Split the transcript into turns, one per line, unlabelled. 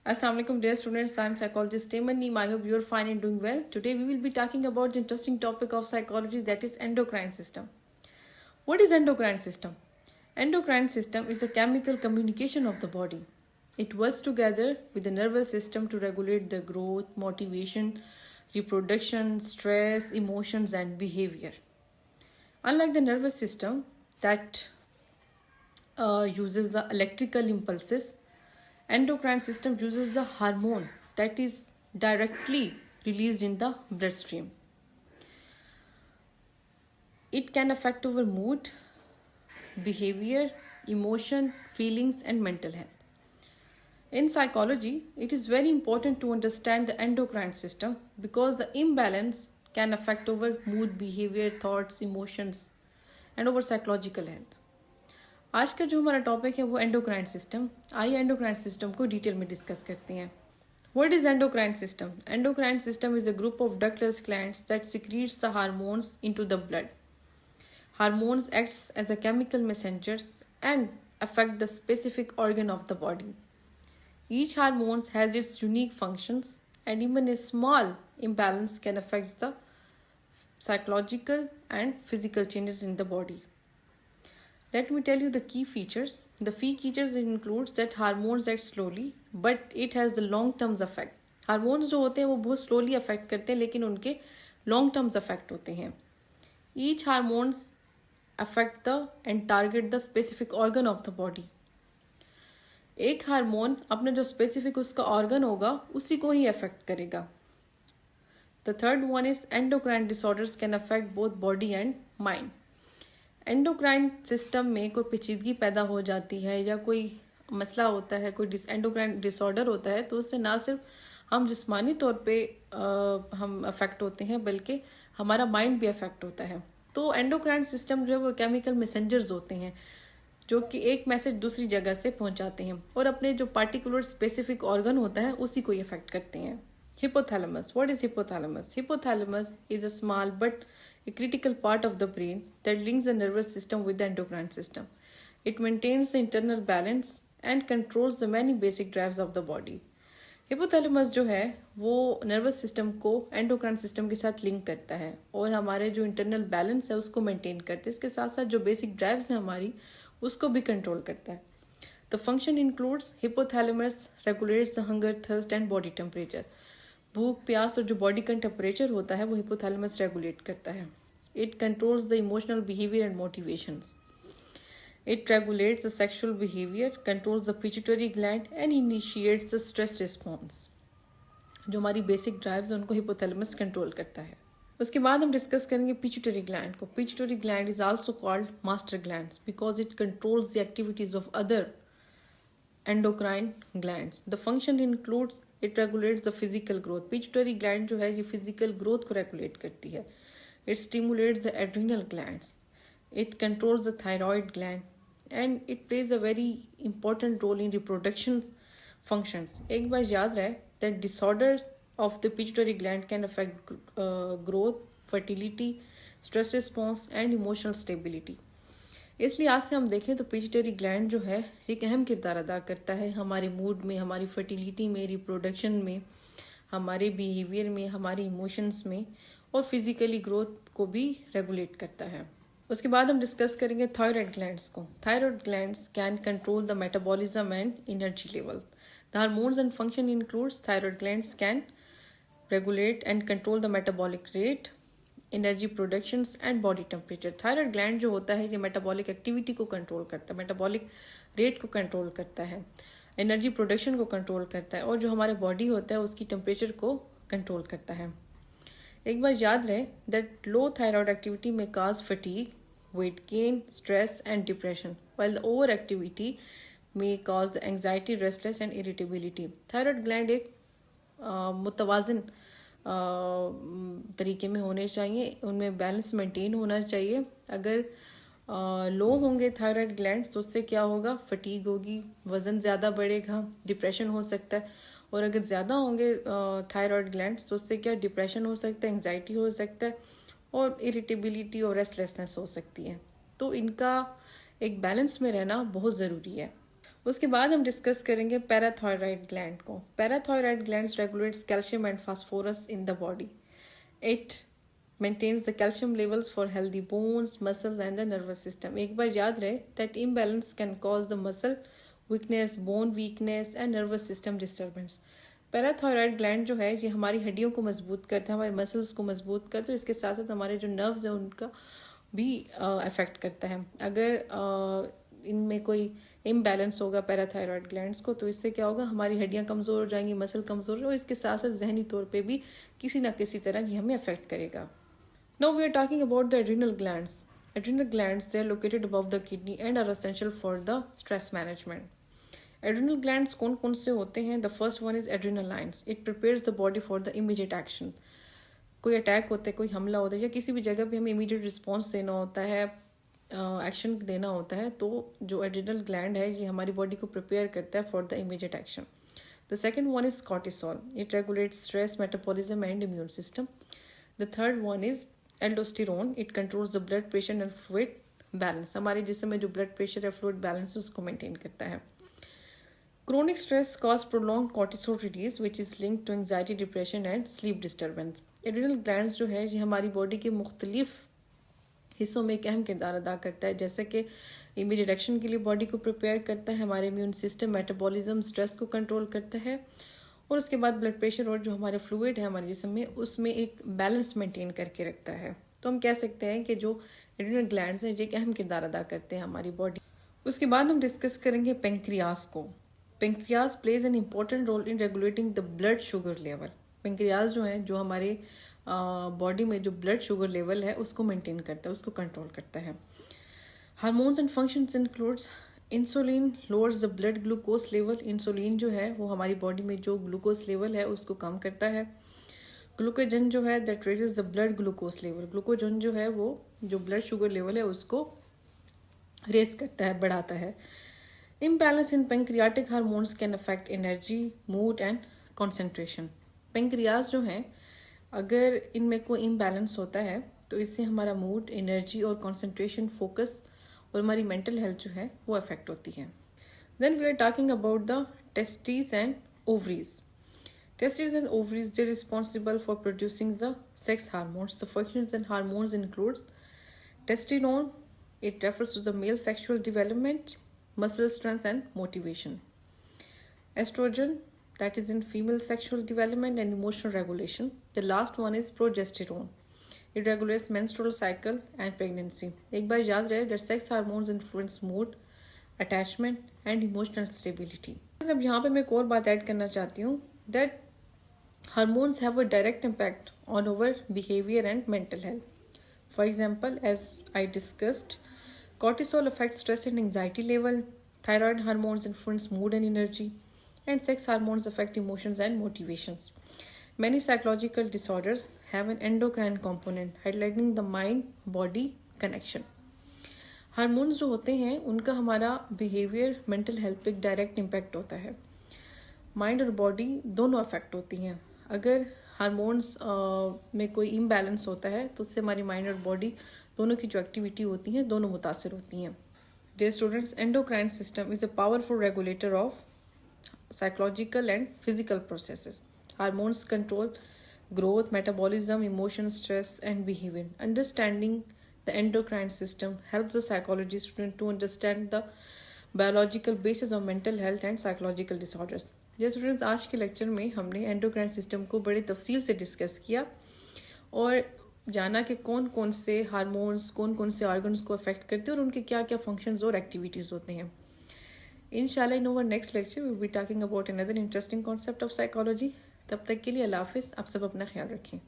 Assalamu alaikum dear students, I am psychologist Teman Neem. I hope you are fine and doing well. Today we will be talking about the interesting topic of psychology, that is endocrine system. What is endocrine system? Endocrine system is a chemical communication of the body. It works together with the nervous system to regulate the growth, motivation, reproduction, stress, emotions and behavior. Unlike the nervous system that uses the electrical impulses, endocrine system uses the hormone that is directly released in the bloodstream. It can affect our mood, behavior, emotion, feelings and mental health. In psychology, it is very important to understand the endocrine system because the imbalance can affect our mood, behavior, thoughts, emotions and our psychological health. आज का जो हमारा topic है वो endocrine system. आइए endocrine system को detail में discuss करते हैं। What is endocrine system? Endocrine system is a group of ductless glands that secretes the hormones into the blood. Hormones acts as a chemical messengers and affect the specific organ of the body. Each hormone has its unique functions and even a small imbalance can affect the psychological and physical changes in the body. Let me tell you the key features. The key features includes that hormones act slowly but it has the long term effect. Hormones जो होते हैं वो बहुत slowly affect करते हैं लेकिन उनके long term effect होते हैं. Each hormones affect the and target the specific organ of the body. एक हार्मोन अपने जो स्पेसिफिक उसका ऑर्गन होगा उसी को ही अफेक्ट करेगा. The third one is endocrine disorders can affect both body and mind. Endocrine system में कोई पेचीदगी पैदा हो जाती है या कोई मसला होता है, कोई एंडोक्राइन डिसऑर्डर होता है तो उससे ना सिर्फ हम जिस्मानी तौर पे हम अफेक्ट होते हैं बल्कि हमारा माइंड भी अफेक्ट होता है. तो एंडोक्राइन सिस्टम जो है वो केमिकल मैसेंजर्स होते हैं जो कि एक मैसेज दूसरी जगह से पहुंचाते हैं और अपने जो पार्टिकुलर स्पेसिफिक ऑर्गन होता है उसी को इफेक्ट करते हैं. Hypothalamus. What is hypothalamus? Hypothalamus is a small but a critical part of the brain that links the nervous system with the endocrine system. It maintains the internal balance and controls the many basic drives of the body. हिपोथैलेमस जो है वो nervous system को endocrine system के साथ link करता है और हमारे जो इंटरनल बैलेंस है उसको मेंटेन करता है. इसके साथ साथ जो बेसिक ड्राइव्स है हमारी उसको भी कंट्रोल करता है. The function includes hypothalamus regulates the hunger, thirst and body temperature. भूख, प्यास और जो बॉडी का टेम्परेचर होता है वो हिपोथैलेमस रेगुलेट करता है. It controls the emotional behaviour and motivations. It regulates the sexual behavior, controls the pituitary gland and initiates the stress response. जो हमारी बेसिक ड्राइव्स हैं उनको हिपोथैलेमस कंट्रोल करता है. उसके बाद हम डिस्कस करेंगे पिट्यूटरी ग्लैंड को. Pituitary gland is also called master gland because it controls the activities of other endocrine glands. The function includes it regulates the physical growth. Pituitary gland जो है ये फिजिकल ग्रोथ को regulate करती है. It stimulates the adrenal glands. It controls the thyroid gland and it plays a very important role in reproduction functions. एक बार याद रहे that disorder of the pituitary gland can affect growth, fertility, stress response and emotional stability. इसलिए आज से हम देखें तो pituitary gland जो है एक अहम किरदार अदा करता है हमारे मूड में, हमारी फर्टिलिटी में, रिप्रोडक्शन में, हमारे बिहेवियर में, हमारे इमोशंस में और फिजिकली ग्रोथ को भी रेगुलेट करता है. उसके बाद हम डिस्कस करेंगे थायराइड ग्लैंड्स को. Thyroid glands can control the metabolism and energy level. The hormones and function includes thyroid glands can regulate and control the metabolic rate, energy productions and body temperature. Thyroid gland जो होता है ये metabolic activity को control करता है, metabolic rate को control करता है, एनर्जी प्रोडक्शन को कंट्रोल करता है और जो हमारे बॉडी होता है उसकी टेम्परेचर को कंट्रोल करता है. एक बार याद रहे दैट लो थायराइड एक्टिविटी में काज fatigue, weight gain, stress and depression, while the overactivity may cause the anxiety, restless and irritability. Thyroid gland एक मुतवाज़न तरीके में होने चाहिए, उनमें बैलेंस मेंटेन होना चाहिए. अगर लो होंगे थायराइड ग्लैंड तो उससे क्या होगा, फटीग होगी, वज़न ज़्यादा बढ़ेगा, डिप्रेशन हो सकता है. और अगर ज़्यादा होंगे थायराइड ग्लैंड्स तो उससे क्या डिप्रेशन हो सकता है, एंग्जाइटी हो सकता है और इरिटेबिलिटी और रेस्टलेसनेस हो सकती है. तो इनका एक बैलेंस में रहना बहुत ज़रूरी है. उसके बाद हम डिस्कस करेंगे पैराथायरॉयड ग्लैंड को. Parathyroid glands regulates calcium and phosphorus in the body. It maintains the calcium levels for healthy bones, muscle and the nervous system. एक बार याद रहे that imbalance can cause the muscle weakness, bone weakness and nervous system disturbance. Parathyroid gland जो है ये हमारी हड्डियों को मजबूत करता है, हमारे मसल्स को मजबूत करता है, इसके साथ साथ हमारे जो नर्व्स हैं उनका भी अफेक्ट करता है. अगर इनमें कोई इम्बैलेंस होगा पैराथायरॉयड ग्लैंड्स को तो इससे क्या होगा, हमारी हड्डियां कमज़ोर हो जाएंगी, मसल कमज़ोर हो, और इसके साथ साथ जहनी तौर पे भी किसी ना किसी तरह ये हमें अफेक्ट करेगा. Now we are talking about the adrenal glands. Adrenal glands, they are located above the kidney and are essential for the stress management. Adrenal glands कौन कौन से होते हैं? The first one is adrenal glands. It prepares the body for the immediate action. कोई attack होता है, कोई हमला होता है, या किसी भी जगह पे हमें इमीडिएट रिस्पॉन्स देना होता है, एक्शन देना होता है, तो जो एड्रिनल ग्लैंड है ये हमारी बॉडी को प्रिपेयर करता है for the immediate action. The second one is cortisol. It regulates stress, metabolism and immune system. The third one is aldosterone. It controls the blood pressure and fluid balance. हमारे जिस्म में जो blood pressure है, fluid balance, उसको maintain करता है. Chronic stress causes prolonged cortisol release, which is linked to anxiety, depression and sleep disturbance. Adrenal glands जो है ये हमारी बॉडी के मुख्तलिफ हिस्सों में एक अहम किरदार अदा करता है, जैसे कि इमीडिएट एक्शन के लिए बॉडी को प्रिपेयर करता है, हमारे इम्यून सिस्टम, मेटाबॉलिज्म, स्ट्रेस को कंट्रोल करता है, और उसके बाद ब्लड प्रेशर और जो हमारे फ्लूइड है हमारे जिस्म में उसमें एक बैलेंस मेंटेन करके रखता है. तो हम कह सकते हैं कि जो एड्रिनल ग्लैंड्स हैं ये एक अहम किरदार अदा करते हैं हमारी बॉडी. उसके बाद हम डिस्कस करेंगे पेंक्रियाज को. Pancreas plays an important role in regulating the blood sugar level. Pancreas जो है जो हमारे बॉडी में जो ब्लड शुगर लेवल है उसको मेंटेन करता है, उसको कंट्रोल करता है. Hormones and functions includes insulin lowers the blood glucose level. Insulin जो है वो हमारी बॉडी में जो ग्लूकोज लेवल है उसको कम करता है. ग्लूकोजन जो है that raises the blood glucose level. Glucagon जो है वो जो ब्लड शुगर लेवल है उसको रेस करता है, बढ़ाता है. Imbalance in pancreatic hormones can affect energy, mood and concentration. Pancreas जो है अगर इनमें कोई इम्बैलेंस होता है तो इससे हमारा मूड, एनर्जी और कंसंट्रेशन, फोकस और हमारी मेंटल हेल्थ जो है वो अफेक्ट होती है. Then we are talking about the testes and ovaries. Testes and ovaries, they're responsible for producing the sex hormones. The functions and hormones includes testosterone. It refers to the male sexual development, muscle strength and motivation. Estrogen, that is in female sexual development and emotional regulation. The last one is progesterone. It regulates menstrual cycle and pregnancy. एक बार याद रहे that sex hormones influence mood, attachment and emotional stability. अब यहाँ पे मैं एक और बात ऐड करना चाहती हूँ that hormones have a direct impact on our behavior and mental health. For example, as I discussed, cortisol affects stress and anxiety level, thyroid hormones influence mood and energy, and sex hormones affect emotions and motivations. Many psychological disorders have an endocrine component, highlighting the mind-body connection. Hormones जो होते हैं उनका हमारा behaviour, mental health पे एक direct impact होता है. Mind और बॉडी दोनों अफेक्ट होती हैं. अगर हार्मोन्स में कोई इम्बैलेंस होता है तो उससे हमारी माइंड और बॉडी दोनों की जो एक्टिविटी होती हैं दोनों मुतासर होती हैं. Dear students, endocrine system is a powerful regulator of psychological and physical processes. Hormones control growth, metabolism, emotion, stress, and behavior. Understanding the endocrine system helps the psychology student to understand the biological basis of mental health and psychological disorders. Dear students, आज के lecture में हमने endocrine system को बड़ी तफसील से discuss किया और जाना कि कौन कौन से हार्मोन्स कौन कौन से ऑर्गन्स को अफेक्ट करते हैं और उनके क्या क्या फंक्शंस और एक्टिविटीज़ होते हैं. इंशाल्लाह in our next lecture we will be talking about another interesting concept of psychology. तब तक के लिए अल्लाह हाफिज़. आप सब अपना ख्याल रखें.